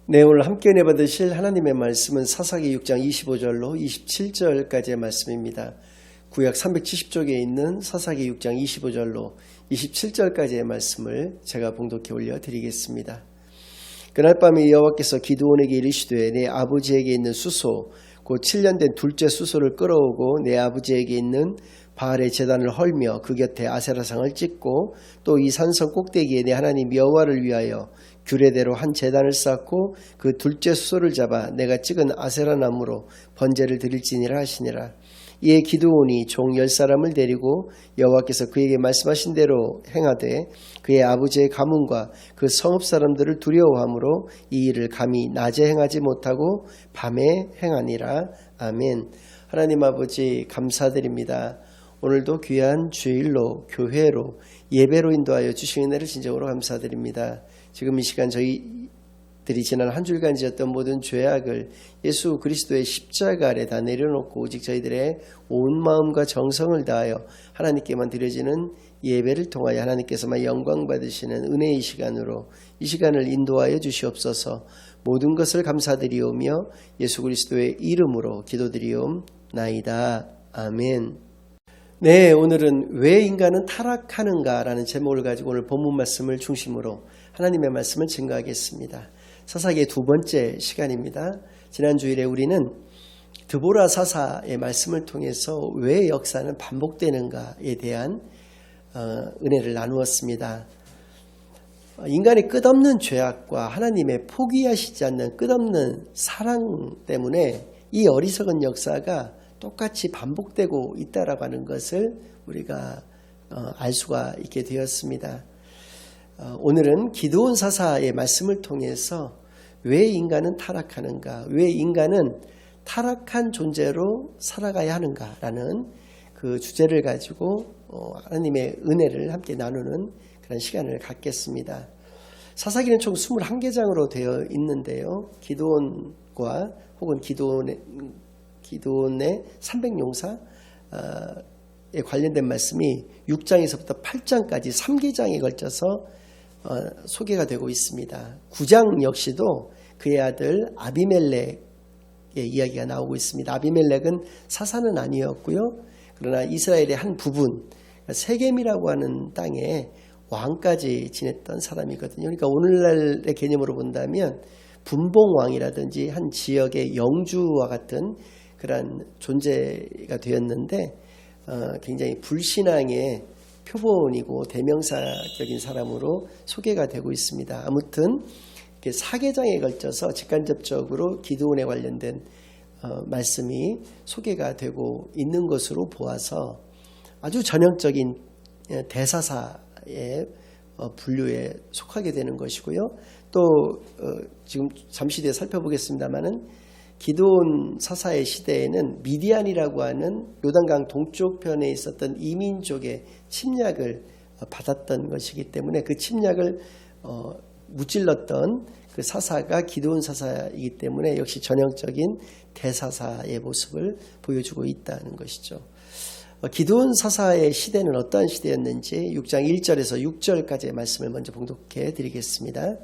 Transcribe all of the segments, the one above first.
네, 오늘 함께 은혜 받으실 하나님의 말씀은 사사기 6장 25절로 27절까지의 말씀입니다. 구약 370쪽에 있는 사사기 6장 25절로 27절까지의 말씀을 제가 봉독해 올려드리겠습니다. 그날 밤에 여호와께서 기드온에게 이르시되 내 아버지에게 있는 수소 곧 7년 된 둘째 수소를 끌어오고 내 아버지에게 있는 바알의 제단을 헐며 그 곁에 아세라상을 찍고 또 이 산성 꼭대기에 내 하나님 여호와를 위하여 규례대로 한 제단을 쌓고 그 둘째 수소를 잡아 내가 찍은 아세라 나무로 번제를 드릴지니라 하시니라. 이에 기드온이 종 10사람을 데리고 여호와께서 그에게 말씀하신 대로 행하되 그의 아버지의 가문과 그 성읍 사람들을 두려워하므로 이 일을 감히 낮에 행하지 못하고 밤에 행하니라. 아멘. 하나님 아버지 감사드립니다. 오늘도 귀한 주일로 교회로 예배로 인도하여 주신 은혜를 진정으로 감사드립니다. 지금 이 시간 저희들이 지난 한 주일간 지었던 모든 죄악을 예수 그리스도의 십자가 아래 다 내려놓고 오직 저희들의 온 마음과 정성을 다하여 하나님께만 드려지는 예배를 통하여 하나님께서만 영광 받으시는 은혜의 시간으로 이 시간을 인도하여 주시옵소서. 모든 것을 감사드리오며 예수 그리스도의 이름으로 기도드리옵나이다. 아멘. 네, 오늘은 왜 인간은 타락하는가 라는 제목을 가지고 오늘 본문 말씀을 중심으로 하나님의 말씀을 증거하겠습니다. 사사기의 두 번째 시간입니다. 지난 주일에 우리는 드보라 사사의 말씀을 통해서 왜 역사는 반복되는가에 대한 은혜를 나누었습니다. 인간의 끝없는 죄악과 하나님의 포기하시지 않는 끝없는 사랑 때문에 이 어리석은 역사가 똑같이 반복되고 있다라고 하는 것을 우리가 알 수가 있게 되었습니다. 오늘은 기드온 사사의 말씀을 통해서 왜 인간은 타락하는가, 왜 인간은 타락한 존재로 살아가야 하는가라는 그 주제를 가지고 하나님의 은혜를 함께 나누는 그런 시간을 갖겠습니다. 사사기는 총 21개장으로 되어 있는데요. 기드온과 혹은 기드온의 300용사에 관련된 말씀이 6장에서부터 8장까지 3기장에 걸쳐서 소개가 되고 있습니다. 9장 역시도 그의 아들 아비멜렉의 이야기가 나오고 있습니다. 아비멜렉은 사사는 아니었고요. 그러나 이스라엘의 한 부분, 세겜이라고 하는 땅에 왕까지 지냈던 사람이거든요. 그러니까 오늘날의 개념으로 본다면 분봉왕이라든지 한 지역의 영주와 같은 그런 존재가 되었는데 굉장히 불신앙의 표본이고 대명사적인 사람으로 소개가 되고 있습니다. 아무튼 4계장에 걸쳐서 직간접적으로 기드온에 관련된 말씀이 소개가 되고 있는 것으로 보아서 아주 전형적인 대사사의 분류에 속하게 되는 것이고요. 또 지금 잠시 뒤에 살펴보겠습니다마는 기드온 사사의 시대에는 미디안이라고 하는 요단강 동쪽편에 있었던 이민족의 침략을 받았던 것이기 때문에 그 침략을 무찔렀던 그 사사가 기드온 사사이기 때문에 역시 전형적인 대사사의 모습을 보여주고 있다는 것이죠. 기드온 사사의 시대는 어떠한 시대였는지 6장 1절에서 6절까지의 말씀을 먼저 봉독해 드리겠습니다.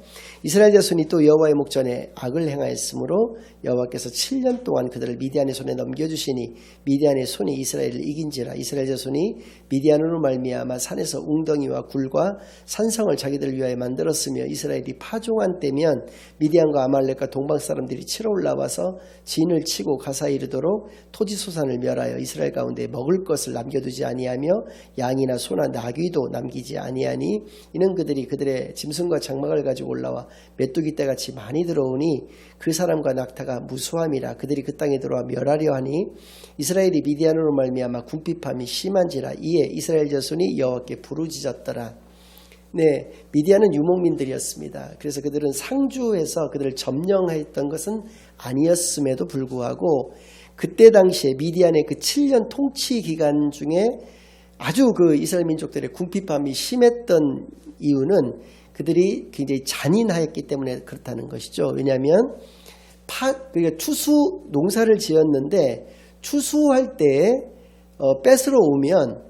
이스라엘 자손이 또 여호와의 목전에 악을 행하였으므로 여호와께서 7년 동안 그들을 미디안의 손에 넘겨주시니 미디안의 손이 이스라엘을 이긴지라. 이스라엘 자손이 미디안으로 말미암아 산에서 웅덩이와 굴과 산성을 자기들 위하여 만들었으며 이스라엘이 파종한 때면 미디안과 아말렉과 동방 사람들이 치러 올라와서 진을 치고 가사 이르도록 토지소산을 멸하여 이스라엘 가운데 먹을 것을 남겨두지 아니하며 양이나 소나 나귀도 남기지 아니하니 이는 그들이 그들의 짐승과 장막을 가지고 올라와 메뚜기 떼같이 많이 들어오니 그 사람과 낙타가 무수함이라. 그들이 그 땅에 들어와 멸하려 하니 이스라엘이 미디안으로 말미암아 궁핍함이 심한지라. 이에 이스라엘 자손이 여호와께 부르짖었더라. 네, 미디안은 유목민들이었습니다. 그래서 그들은 상주해서 그들을 점령했던 것은 아니었음에도 불구하고 그때 당시에 미디안의 그 7년 통치 기간 중에 아주 그 이스라엘 민족들의 궁핍함이 심했던 이유는 그들이 굉장히 잔인하였기 때문에 그렇다는 것이죠. 왜냐하면 그러니까 추수 농사를 지었는데 추수할 때 뺏으러 오면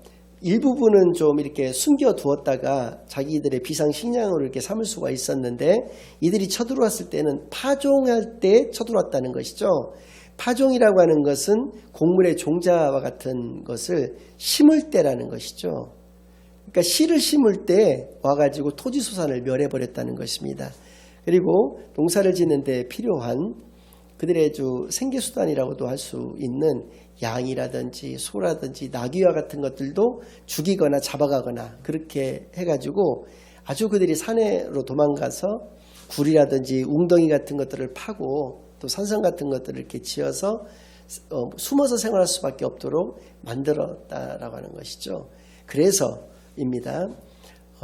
일부분은 좀 이렇게 숨겨두었다가 자기들의 비상식량으로 이렇게 삼을 수가 있었는데 이들이 쳐들어왔을 때는 파종할 때 쳐들어왔다는 것이죠. 파종이라고 하는 것은 곡물의 종자와 같은 것을 심을 때라는 것이죠. 그러니까 씨를 심을 때 와가지고 토지소산을 멸해버렸다는 것입니다. 그리고 농사를 짓는 데 필요한 그들의 생계수단이라고도 할 수 있는 양이라든지 소라든지 나귀와 같은 것들도 죽이거나 잡아가거나 그렇게 해가지고 아주 그들이 산으로 도망가서 굴이라든지 웅덩이 같은 것들을 파고 또 산성 같은 것들을 이렇게 지어서 숨어서 생활할 수밖에 없도록 만들었다라고 하는 것이죠. 그래서입니다.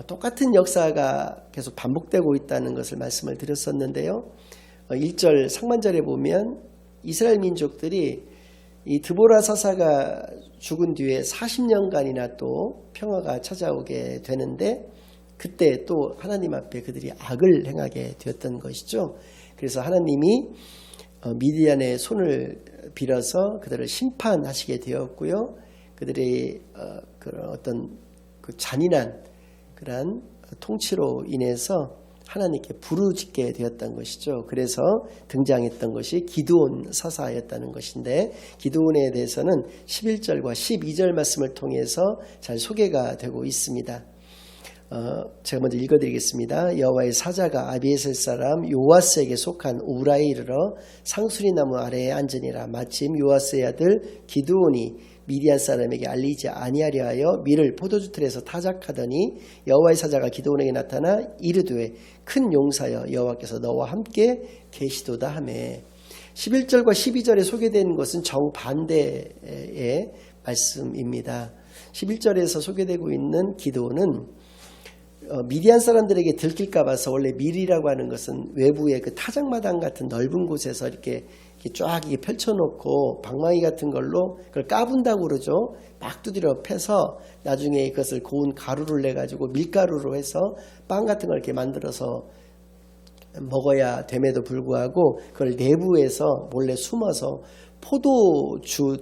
똑같은 역사가 계속 반복되고 있다는 것을 말씀을 드렸었는데요. 1절 상반절에 보면 이스라엘 민족들이 이 드보라 사사가 죽은 뒤에 40년간이나 또 평화가 찾아오게 되는데 그때 또 하나님 앞에 그들이 악을 행하게 되었던 것이죠. 그래서 하나님이 미디안의 손을 빌어서 그들을 심판하시게 되었고요. 그들의 그런 어떤 그 잔인한 그런 통치로 인해서 하나님께 부르짖게 되었던 것이죠. 그래서 등장했던 것이 기드온 사사였다는 것인데 기드온에 대해서는 11절과 12절 말씀을 통해서 잘 소개가 되고 있습니다. 제가 먼저 읽어드리겠습니다. 여호와의 사자가 아비에셀 사람 요아스에게 속한 우라에 이르러 상수리 나무 아래에 앉으니라. 마침 요아스의 아들 기드온이 미디안 사람에게 알리지 아니하려 하여 밀을 포도주 틀에서 타작하더니 여호와의 사자가 기드온에게 나타나 이르되 큰 용사여 여호와께서 너와 함께 계시도다 하매 11절과 12절에 소개된 것은 정반대의 말씀입니다. 11절에서 소개되고 있는 기드온은 미디안 사람들에게 들킬까 봐서 원래 밀이라고 하는 것은 외부의 그 타작마당 같은 넓은 곳에서 이렇게 쫙 펼쳐놓고 방망이 같은 걸로 그걸 까분다고 그러죠. 막 두드려 패서 나중에 그것을 고운 가루를 내가지고 밀가루로 해서 빵 같은 걸 이렇게 만들어서 먹어야 됨에도 불구하고 그걸 내부에서 몰래 숨어서 포도주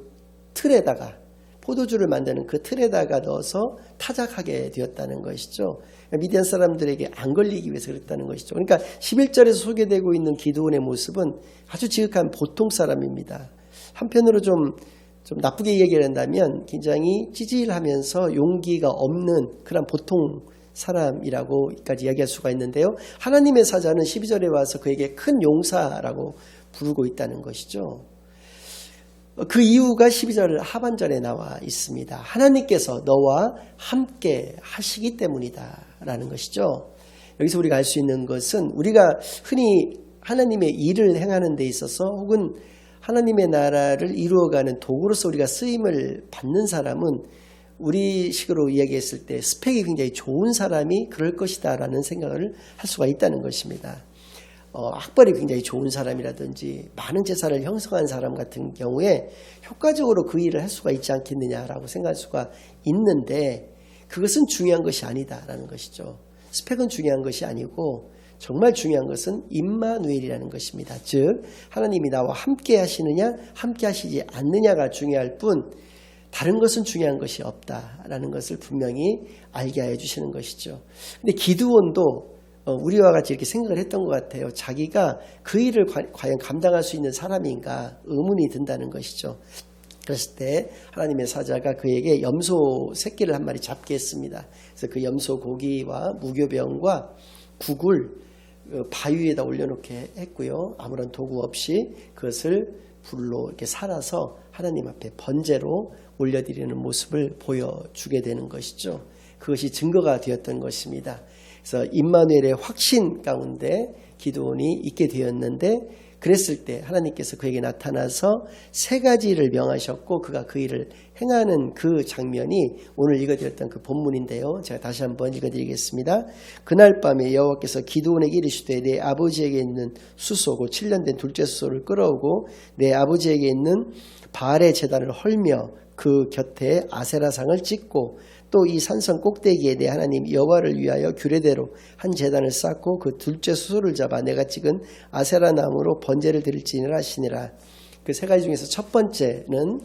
틀에다가 포도주를 만드는 그 틀에다가 넣어서 타작하게 되었다는 것이죠. 미디안 사람들에게 안 걸리기 위해서 그랬다는 것이죠. 그러니까 11절에서 소개되고 있는 기드온의 모습은 아주 지극한 보통 사람입니다. 한편으로 좀 나쁘게 얘기를 한다면 굉장히 찌질하면서 용기가 없는 그런 보통 사람이라고까지 이야기할 수가 있는데요. 하나님의 사자는 12절에 와서 그에게 큰 용사라고 부르고 있다는 것이죠. 그 이유가 12절 하반절에 나와 있습니다. 하나님께서 너와 함께 하시기 때문이다 라는 것이죠. 여기서 우리가 알 수 있는 것은 우리가 흔히 하나님의 일을 행하는 데 있어서 혹은 하나님의 나라를 이루어가는 도구로서 우리가 쓰임을 받는 사람은 우리식으로 이야기했을 때 스펙이 굉장히 좋은 사람이 그럴 것이다 라는 생각을 할 수가 있다는 것입니다. 학벌이 굉장히 좋은 사람이라든지 많은 재산을 형성한 사람 같은 경우에 효과적으로 그 일을 할 수가 있지 않겠느냐라고 생각할 수가 있는데 그것은 중요한 것이 아니다라는 것이죠. 스펙은 중요한 것이 아니고 정말 중요한 것은 임마누엘이라는 것입니다. 즉 하나님이 나와 함께 하시느냐 함께 하시지 않느냐가 중요할 뿐 다른 것은 중요한 것이 없다라는 것을 분명히 알게 해 주시는 것이죠. 근데 기드온도 우리와 같이 이렇게 생각을 했던 것 같아요. 자기가 그 일을 과연 감당할 수 있는 사람인가 의문이 든다는 것이죠. 그랬을 때 하나님의 사자가 그에게 염소 새끼를 한 마리 잡게 했습니다. 그래서 그 염소 고기와 무교병과 국을 바위에다 올려놓게 했고요. 아무런 도구 없이 그것을 불로 이렇게 살아서 하나님 앞에 번제로 올려드리는 모습을 보여주게 되는 것이죠. 그것이 증거가 되었던 것입니다. 그래서 임마누엘의 확신 가운데 기드온이 있게 되었는데 그랬을 때 하나님께서 그에게 나타나서 세 가지를 명하셨고 그가 그 일을 행하는 그 장면이 오늘 읽어드렸던 그 본문인데요. 제가 다시 한번 읽어드리겠습니다. 그날 밤에 여호와께서 기드온에게 이르시되 내 아버지에게 있는 수소 곧 7년 된 둘째 수소를 끌어오고 내 아버지에게 있는 바알의 제단을 헐며 그 곁에 아세라상을 찍고 또 이 산성 꼭대기에 내 하나님 여호와를 위하여 규례대로 한 제단을 쌓고 그 둘째 수소를 잡아 내가 찍은 아세라 나무로 번제를 드릴지니라 하시니라. 그 세 가지 중에서 첫 번째는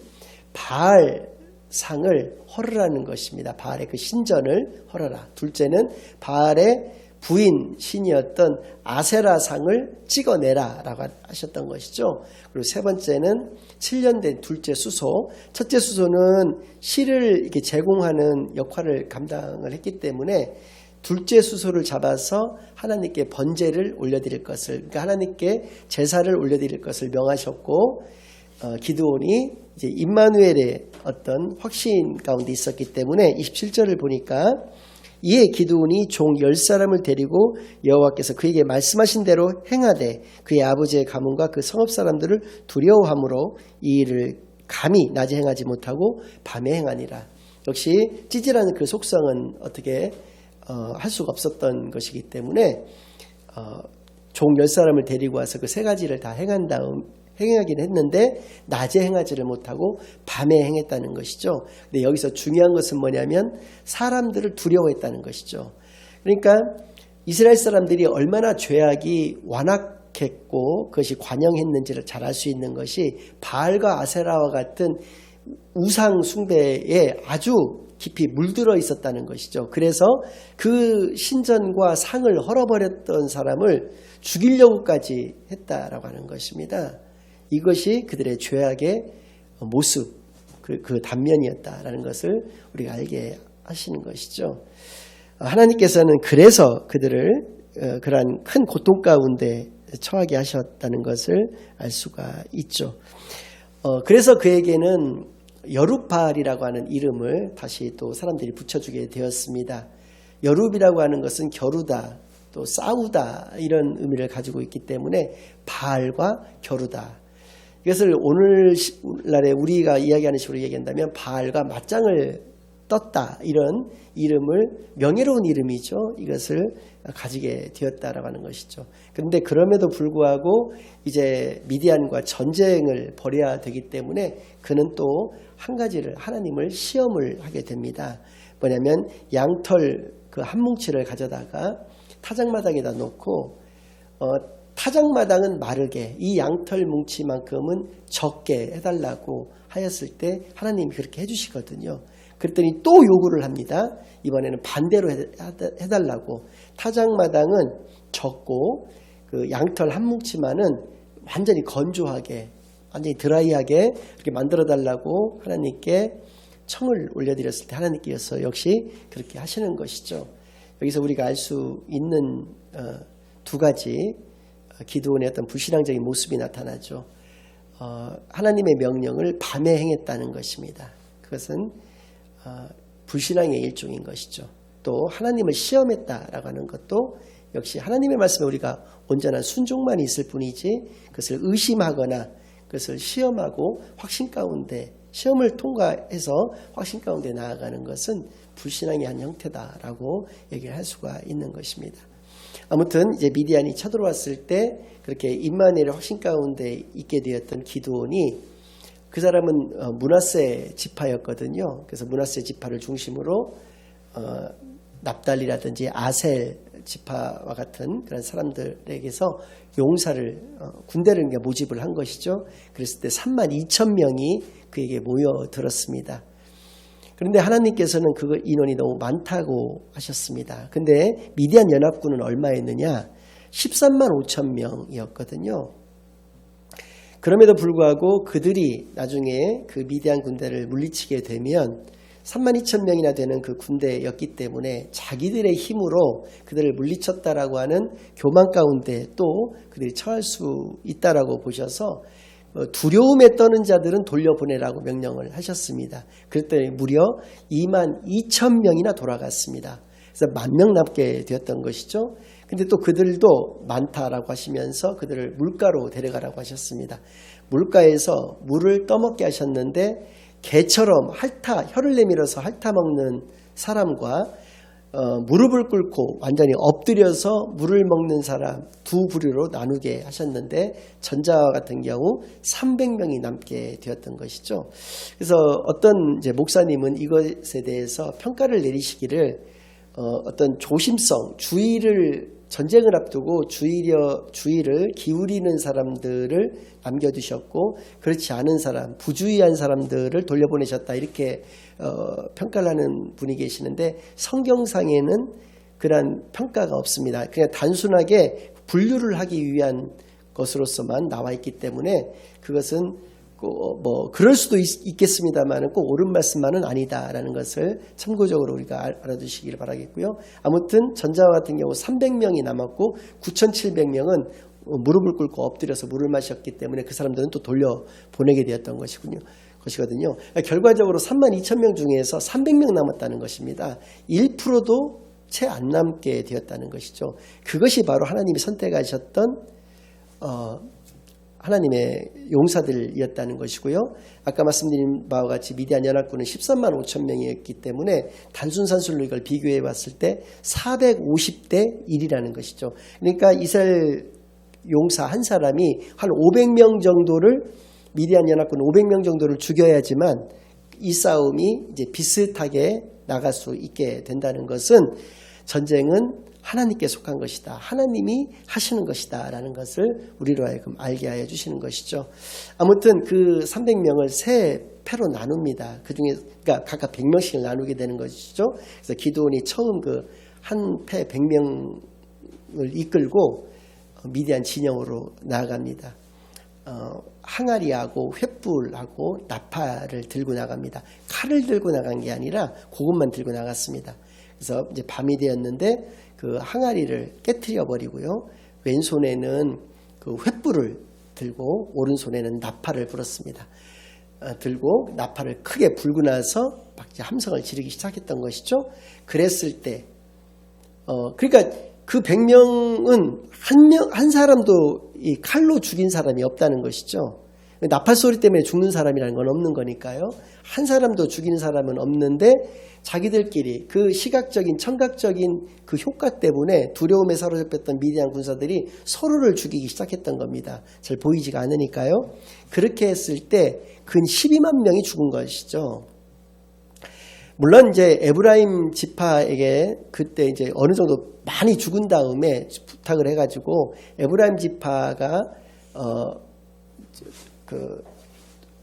바알 상을 헐으라는 것입니다. 바알의 그 신전을 헐어라. 둘째는 바알의 부인 신이었던 아세라 상을 찍어내라 라고 하셨던 것이죠. 그리고 세 번째는 7년 된 둘째 수소. 첫째 수소는 실을 이렇게 제공하는 역할을 감당을 했기 때문에 둘째 수소를 잡아서 하나님께 번제를 올려드릴 것을, 그러니까 하나님께 제사를 올려드릴 것을 명하셨고, 기드온이 이제 임마누엘의 어떤 확신 가운데 있었기 때문에 27절을 보니까 이에 기드온이 종 10사람을 데리고 여호와께서 그에게 말씀하신 대로 행하되 그의 아버지의 가문과 그 성읍 사람들을 두려워함으로 이 일을 감히 낮에 행하지 못하고 밤에 행하니라. 역시 찌질한 그 속성은 어떻게 할 수가 없었던 것이기 때문에 종 10사람을 데리고 와서 그 세 가지를 다 행하긴 했는데 낮에 행하지를 못하고 밤에 행했다는 것이죠. 근데 여기서 중요한 것은 뭐냐면 사람들을 두려워했다는 것이죠. 그러니까 이스라엘 사람들이 얼마나 죄악이 완악했고 그것이 관영했는지를 잘 알 수 있는 것이 바알과 아세라와 같은 우상 숭배에 아주 깊이 물들어 있었다는 것이죠. 그래서 그 신전과 상을 헐어버렸던 사람을 죽이려고까지 했다라고 하는 것입니다. 이것이 그들의 죄악의 모습, 그 단면이었다라는 것을 우리가 알게 하시는 것이죠. 하나님께서는 그래서 그들을 그러한 큰 고통 가운데 처하게 하셨다는 것을 알 수가 있죠. 그래서 그에게는 여룹바알이라고 하는 이름을 다시 또 사람들이 붙여주게 되었습니다. 여룹이라고 하는 것은 겨루다, 또 싸우다 이런 의미를 가지고 있기 때문에 바알과 겨루다. 이것을 오늘날에 우리가 이야기하는 식으로 얘기한다면 바알과 맞짱을 떴다 이런 이름을 명예로운 이름이죠. 이것을 가지게 되었다라고 하는 것이죠. 그런데 그럼에도 불구하고 이제 미디안과 전쟁을 벌여야 되기 때문에 그는 또 한 가지를 하나님을 시험을 하게 됩니다. 뭐냐면 양털 그 한 뭉치를 가져다가 타작마당에다 놓고 타작마당은 마르게 이 양털 뭉치만큼은 적게 해달라고 하였을 때 하나님이 그렇게 해주시거든요. 그랬더니 또 요구를 합니다. 이번에는 반대로 해달라고. 타작마당은 적고 그 양털 한 뭉치만은 완전히 건조하게 완전히 드라이하게 이렇게 만들어달라고 하나님께 청을 올려드렸을 때 하나님께서 역시 그렇게 하시는 것이죠. 여기서 우리가 알 수 있는 두 가지 기드온의 어떤 불신앙적인 모습이 나타나죠. 하나님의 명령을 밤에 행했다는 것입니다. 그것은 불신앙의 일종인 것이죠. 또 하나님을 시험했다라고 하는 것도 역시 하나님의 말씀에 우리가 온전한 순종만 있을 뿐이지 그것을 의심하거나 그것을 시험하고 확신 가운데 시험을 통과해서 확신 가운데 나아가는 것은 불신앙의 한 형태다라고 얘기를 할 수가 있는 것입니다. 아무튼 이제 미디안이 쳐들어왔을 때 그렇게 임마누엘의 확신 가운데 있게 되었던 기드온이 그 사람은 므낫세 지파였거든요. 그래서 므낫세 지파를 중심으로 납달리라든지 아셀 지파와 같은 그런 사람들에게서 용사를 군대를 모집을 한 것이죠. 그랬을 때 32,000명이 그에게 모여들었습니다. 그런데 하나님께서는 그 인원이 너무 많다고 하셨습니다. 근데 미디안 연합군은 얼마였느냐? 13만 5천 명이었거든요. 그럼에도 불구하고 그들이 나중에 그 미디안 군대를 물리치게 되면 32,000명이나 되는 그 군대였기 때문에 자기들의 힘으로 그들을 물리쳤다라고 하는 교만 가운데 또 그들이 처할 수 있다라고 보셔서 두려움에 떠는 자들은 돌려보내라고 명령을 하셨습니다. 그랬더니 무려 22,000명이나 돌아갔습니다. 그래서 10,000명 남게 되었던 것이죠. 근데 또 그들도 많다라고 하시면서 그들을 물가로 데려가라고 하셨습니다. 물가에서 물을 떠먹게 하셨는데 개처럼 혀를 내밀어서 핥아먹는 사람과 무릎을 꿇고 완전히 엎드려서 물을 먹는 사람 두 부류로 나누게 하셨는데 전자와 같은 경우 300명이 남게 되었던 것이죠. 그래서 어떤 이제 목사님은 이것에 대해서 평가를 내리시기를 어떤 조심성, 주의를 전쟁을 앞두고 주의를 기울이는 사람들을 남겨두셨고 그렇지 않은 사람, 부주의한 사람들을 돌려보내셨다 이렇게 평가를 하는 분이 계시는데 성경상에는 그러한 평가가 없습니다. 그냥 단순하게 분류를 하기 위한 것으로서만 나와 있기 때문에 그것은 뭐 그럴 수도 있겠습니다만 꼭 옳은 말씀만은 아니다라는 것을 참고적으로 우리가 알아두시기를 바라겠고요. 아무튼 전자와 같은 경우 300명이 남았고 9,700명은 무릎을 꿇고 엎드려서 물을 마셨기 때문에 그 사람들은 또 돌려보내게 되었던 것이거든요. 결과적으로 32,000명 중에서 300명 남았다는 것입니다. 1%도 채 안 남게 되었다는 것이죠. 그것이 바로 하나님이 선택하셨던 하나님의 용사들이었다는 것이고요. 아까 말씀드린 바와 같이 미디안 연합군은 13만 5천 명이었기 때문에 단순 산술로 이걸 비교해 봤을 때 450대 1이라는 것이죠. 그러니까 이스라엘 용사 한 사람이 한 500명 정도를 미디안 연합군 500명 정도를 죽여야지만 이 싸움이 이제 비슷하게 나갈 수 있게 된다는 것은 전쟁은 하나님께 속한 것이다. 하나님이 하시는 것이다. 라는 것을 우리로 하여금 알게 하여 주시는 것이죠. 아무튼 그 300명을 세 패로 나눕니다. 그 중에, 그러니까 각각 100명씩을 나누게 되는 것이죠. 그래서 기드온이 처음 그 한 패 100명을 이끌고 미디안 진영으로 나아갑니다. 항아리하고 횃불하고 나팔을 들고 나갑니다. 칼을 들고 나간 게 아니라 그것만 들고 나갔습니다. 그래서 이제 밤이 되었는데 그 항아리를 깨트려 버리고요. 왼손에는 그 횃불을 들고 오른손에는 나팔을 불었습니다. 들고 나팔을 크게 불고 나서 막 이제 함성을 지르기 시작했던 것이죠. 그랬을 때 그러니까 그 100명은 한 사람도 이 칼로 죽인 사람이 없다는 것이죠. 나팔 소리 때문에 죽는 사람이라는 건 없는 거니까요. 한 사람도 죽이는 사람은 없는데 자기들끼리 그 시각적인 청각적인 그 효과 때문에 두려움에 사로잡혔던 미디안 군사들이 서로를 죽이기 시작했던 겁니다. 잘 보이지가 않으니까요. 그렇게 했을 때 근 12만 명이 죽은 것이죠. 물론 이제 에브라임 지파에게 그때 이제 어느 정도 많이 죽은 다음에 부탁을 해가지고 에브라임 지파가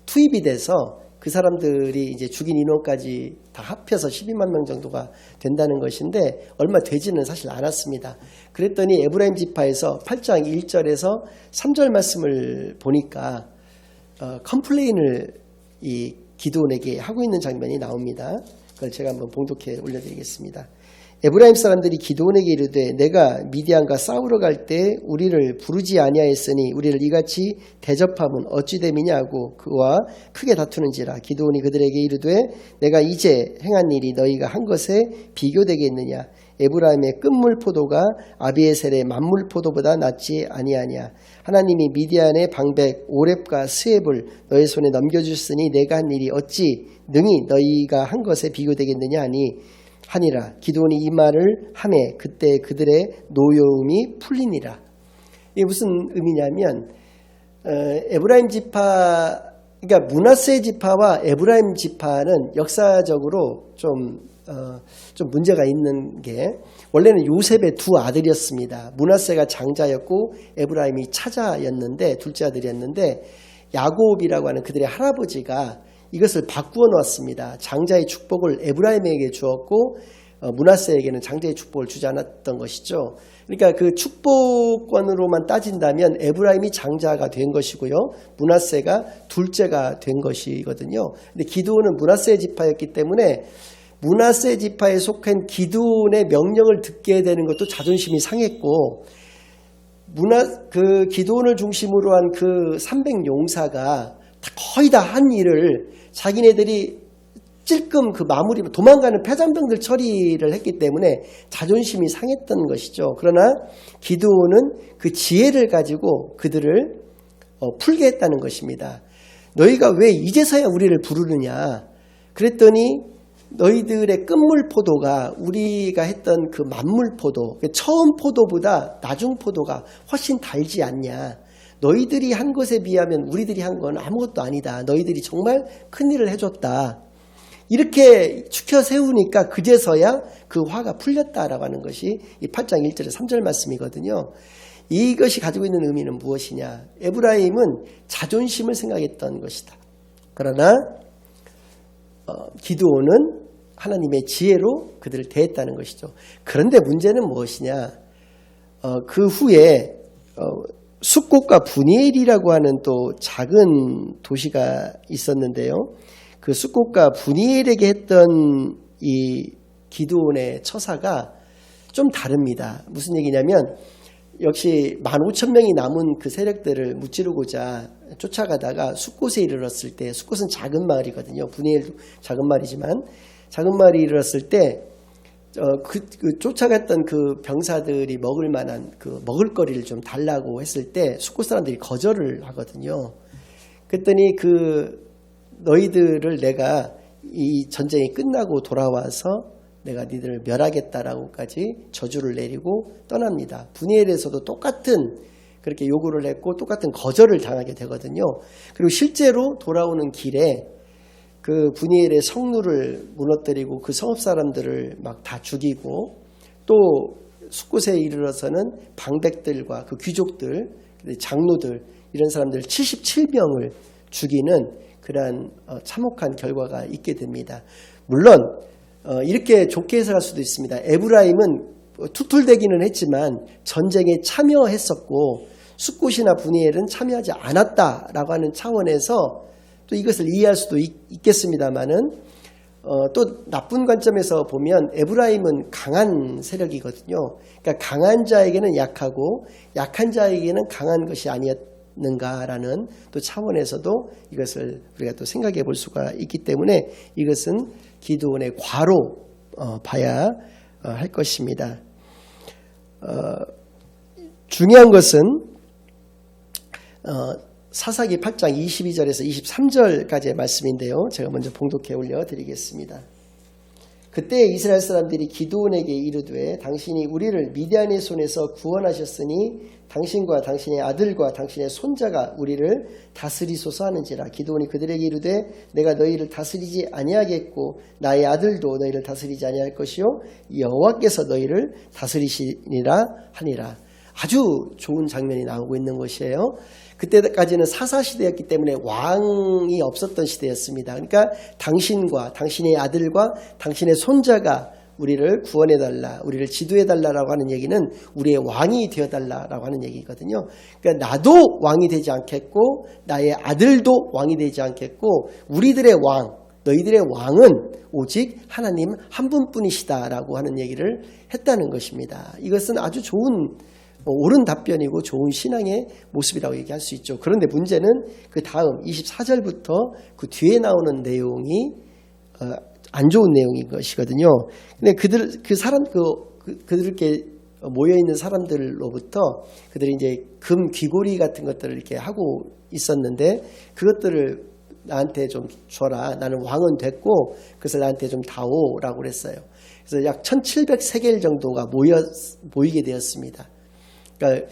투입이 돼서 그 사람들이 이제 죽인 인원까지 다 합해서 12만 명 정도가 된다는 것인데 얼마 되지는 사실 않았습니다. 그랬더니 에브라임 지파에서 8장 1절에서 3절 말씀을 보니까 컴플레인을 이 기드온에게 하고 있는 장면이 나옵니다. 그걸 제가 한번 봉독해 올려드리겠습니다. 에브라임 사람들이 기드온에게 이르되 내가 미디안과 싸우러 갈 때 우리를 부르지 아니하였으니 우리를 이같이 대접함은 어찌 됨이냐고 그와 크게 다투는지라. 기드온이 그들에게 이르되 내가 이제 행한 일이 너희가 한 것에 비교되겠느냐. 에브라임의 끝물 포도가 아비에셀의 만물 포도보다 낫지 아니하냐. 하나님이 미디안의 방백 오렙과 스웹을 너희 손에 넘겨주셨으니 내가 한 일이 어찌 능히 너희가 한 것에 비교되겠느냐 하니라. 기드온이 이 말을 하매 그때 그들의 노여움이 풀리니라. 이게 무슨 의미냐면 에브라임 지파, 그러니까 므낫세 지파와 에브라임 지파는 역사적으로 좀 문제가 있는 게 원래는 요셉의 두 아들이었습니다. 므낫세가 장자였고 에브라임이 차자였는데 둘째 아들이었는데 야곱이라고 하는 그들의 할아버지가 이것을 바꾸어 놓았습니다. 장자의 축복을 에브라임에게 주었고 므낫세에게는 장자의 축복을 주지 않았던 것이죠. 그러니까 그 축복권으로만 따진다면 에브라임이 장자가 된 것이고요. 므낫세가 둘째가 된 것이거든요. 근데 기드온은 므낫세 지파였기 때문에 므낫세 지파에 속한 기드온의 명령을 듣게 되는 것도 자존심이 상했고 그 기드온을 중심으로 한 그 300용사가 거의 다 한 일을 자기네들이 찔끔 그 마무리 도망가는 패잔병들 처리를 했기 때문에 자존심이 상했던 것이죠. 그러나 기드온은 그 지혜를 가지고 그들을 풀게 했다는 것입니다. 너희가 왜 이제서야 우리를 부르느냐. 그랬더니 너희들의 끝물 포도가 우리가 했던 그 만물 포도, 처음 포도보다 나중 포도가 훨씬 달지 않냐. 너희들이 한 것에 비하면 우리들이 한 건 아무것도 아니다. 너희들이 정말 큰일을 해줬다. 이렇게 추켜 세우니까 그제서야 그 화가 풀렸다라고 하는 것이 이 8장 1절에 3절 말씀이거든요. 이것이 가지고 있는 의미는 무엇이냐? 에브라임은 자존심을 생각했던 것이다. 그러나 기드온은 하나님의 지혜로 그들을 대했다는 것이죠. 그런데 문제는 무엇이냐? 그 후에 숫꽃과 분이엘이라고 하는 또 작은 도시가 있었는데요. 그 숫꽃과 분이엘에게 했던 이 기드온의 처사가 좀 다릅니다. 무슨 얘기냐면 역시 15,000명이 남은 그 세력들을 무찌르고자 쫓아가다가 숫꽃에 이르렀을 때, 숫꽃은 작은 마을이거든요. 분이엘도 작은 마을이지만 작은 마을에 이르렀을 때 쫓아갔던 그 병사들이 먹을 만한 그 먹을거리를 좀 달라고 했을 때 숫꽃 사람들이 거절을 하거든요. 그랬더니 너희들을 내가 이 전쟁이 끝나고 돌아와서 내가 니들을 멸하겠다라고까지 저주를 내리고 떠납니다. 분이엘에서도 똑같은 그렇게 요구를 했고 똑같은 거절을 당하게 되거든요. 그리고 실제로 돌아오는 길에 그 분이엘의 성루를 무너뜨리고 그 성읍 사람들을 막 다 죽이고 또 숫곳에 이르러서는 방백들과 그 귀족들, 장로들 이런 사람들 77명을 죽이는 그러한 참혹한 결과가 있게 됩니다. 물론 이렇게 좋게 해석할 수도 있습니다. 에브라임은 투툴대기는 했지만 전쟁에 참여했었고 숫곳이나 분이엘은 참여하지 않았다라고 하는 차원에서 또 이것을 이해할 수도 있겠습니다만은 또 나쁜 관점에서 보면 에브라임은 강한 세력이거든요. 그러니까 강한 자에게는 약하고 약한 자에게는 강한 것이 아니었는가라는 또 차원에서도 이것을 우리가 또 생각해 볼 수가 있기 때문에 이것은 기드온의 과로 봐야 할 것입니다. 중요한 것은 사사기 8장 22절에서 23절까지의 말씀인데요. 제가 먼저 봉독해 올려드리겠습니다. 그때 이스라엘 사람들이 기드온에게 이르되 당신이 우리를 미디안의 손에서 구원하셨으니 당신과 당신의 아들과 당신의 손자가 우리를 다스리소서 하는지라. 기드온이 그들에게 이르되 내가 너희를 다스리지 아니하겠고 나의 아들도 너희를 다스리지 아니할 것이요 여호와께서 너희를 다스리시니라 하니라. 아주 좋은 장면이 나오고 있는 것이에요. 그때까지는 사사시대였기 때문에 왕이 없었던 시대였습니다. 그러니까 당신과 당신의 아들과 당신의 손자가 우리를 구원해달라, 우리를 지도해달라라고 하는 얘기는 우리의 왕이 되어달라라고 하는 얘기거든요. 그러니까 나도 왕이 되지 않겠고 나의 아들도 왕이 되지 않겠고 우리들의 왕, 너희들의 왕은 오직 하나님 한 분뿐이시다라고 하는 얘기를 했다는 것입니다. 이것은 아주 좋은 옳은 답변이고 좋은 신앙의 모습이라고 얘기할 수 있죠. 그런데 문제는 그 다음 24절부터 그 뒤에 나오는 내용이 안 좋은 내용인 것이거든요. 근데 그들께 모여 있는 사람들로부터 그들이 이제 금 귀고리 같은 것들을 이렇게 하고 있었는데 그것들을 나한테 좀 줘라. 나는 왕은 됐고 그것을 나한테 좀 다오라고 그랬어요. 그래서 약 1700세겔 정도가 모이게 되었습니다. 그러니까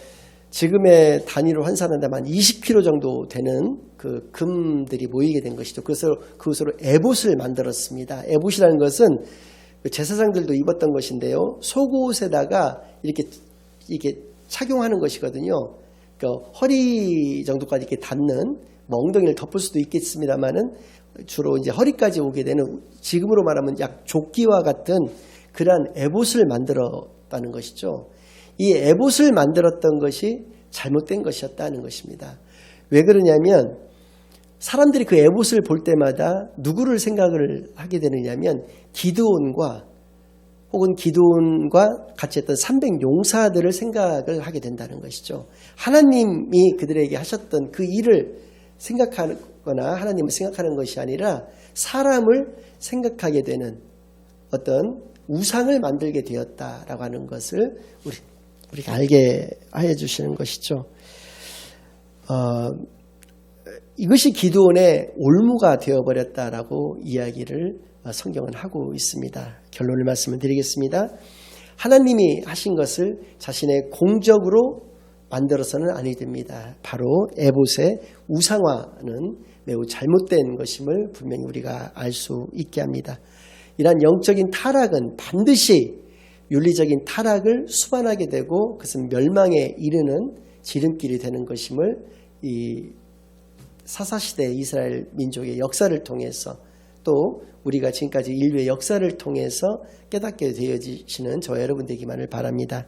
지금의 단위로 환산한다면 20kg 정도 되는 그 금들이 모이게 된 것이죠. 그래서 그것으로 에봇을 만들었습니다. 에봇이라는 것은 제사장들도 입었던 것인데요. 속옷에다가 이렇게 착용하는 것이거든요. 그러니까 허리 정도까지 이렇게 닿는 엉덩이를 덮을 수도 있겠습니다만은 주로 이제 허리까지 오게 되는 지금으로 말하면 약 조끼와 같은 그러한 에봇을 만들었다는 것이죠. 이 에봇을 만들었던 것이 잘못된 것이었다는 것입니다. 왜 그러냐면 사람들이 그 에봇을 볼 때마다 누구를 생각을 하게 되느냐면 기드온과 혹은 기드온과 같이 했던 300용사들을 생각을 하게 된다는 것이죠. 하나님이 그들에게 하셨던 그 일을 생각하거나 하나님을 생각하는 것이 아니라 사람을 생각하게 되는 어떤 우상을 만들게 되었다라고 하는 것을 우리가 알게 해 주시는 것이죠. 이것이 기드온의 올무가 되어버렸다라고 이야기를 성경은 하고 있습니다. 결론을 말씀을 드리겠습니다. 하나님이 하신 것을 자신의 공적으로 만들어서는 아니 됩니다. 바로 에봇의 우상화는 매우 잘못된 것임을 분명히 우리가 알 수 있게 합니다. 이러한 영적인 타락은 반드시 윤리적인 타락을 수반하게 되고 그것은 멸망에 이르는 지름길이 되는 것임을 이 사사시대 이스라엘 민족의 역사를 통해서 또 우리가 지금까지 인류의 역사를 통해서 깨닫게 되어지시는 저와 여러분 되기만을 바랍니다.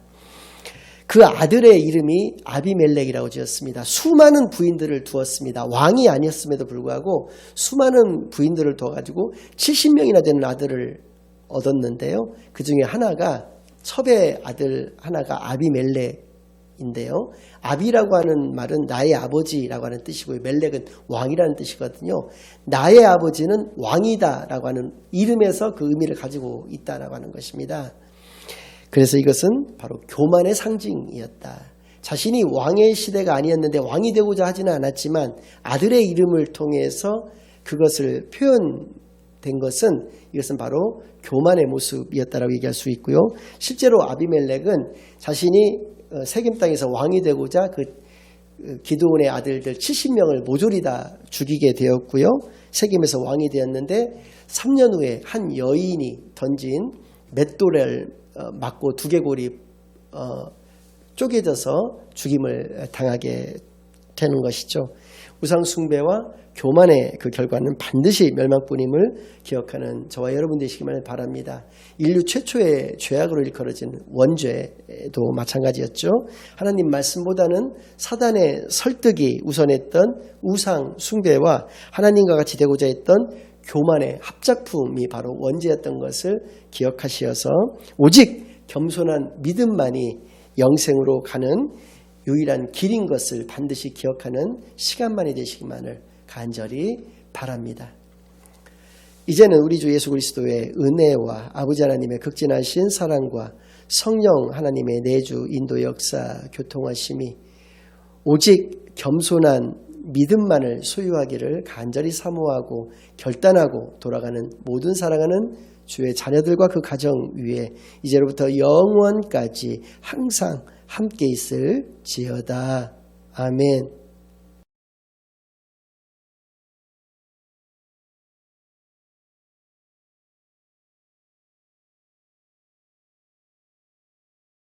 그 아들의 이름이 아비멜렉이라고 지었습니다. 수많은 부인들을 두었습니다. 왕이 아니었음에도 불구하고 수많은 부인들을 두어가지고 70명이나 되는 아들을 얻었는데요. 그 중에 하나가 첩의 아들 하나가 아비멜렉인데요. 아비라고 하는 말은 나의 아버지라고 하는 뜻이고요. 멜렉은 왕이라는 뜻이거든요. 나의 아버지는 왕이다라고 하는 이름에서 그 의미를 가지고 있다라고 하는 것입니다. 그래서 이것은 바로 교만의 상징이었다. 자신이 왕의 시대가 아니었는데 왕이 되고자 하지는 않았지만 아들의 이름을 통해서 그것을 표현된 것은 이것은 바로 교만의 모습이었다라고 얘기할 수 있고요. 실제로 아비멜렉은 자신이 세겜 땅에서 왕이 되고자 그 기드온의 아들들 70명을 모조리 다 죽이게 되었고요. 세겜에서 왕이 되었는데 3년 후에 한 여인이 던진 맷돌을 맞고 두개골이 쪼개져서 죽임을 당하게 되는 것이죠. 우상 숭배와 교만의 그 결과는 반드시 멸망뿐임을 기억하는 저와 여러분 되시기를 바랍니다. 인류 최초의 죄악으로 일컬어진 원죄도 마찬가지였죠. 하나님 말씀보다는 사단의 설득이 우선했던 우상 숭배와 하나님과 같이 되고자 했던 교만의 합작품이 바로 원죄였던 것을 기억하시어서 오직 겸손한 믿음만이 영생으로 가는 유일한 길인 것을 반드시 기억하는 시간만이 되시기만을 간절히 바랍니다. 이제는 우리 주 예수 그리스도의 은혜와 아버지 하나님의 극진하신 사랑과 성령 하나님의 내주 인도 역사 교통하심이 오직 겸손한 믿음만을 소유하기를 간절히 사모하고 결단하고 돌아가는 모든 사랑하는 주의 자녀들과 그 가정 위에 이제로부터 영원까지 항상 함께 있을지어다. 아멘.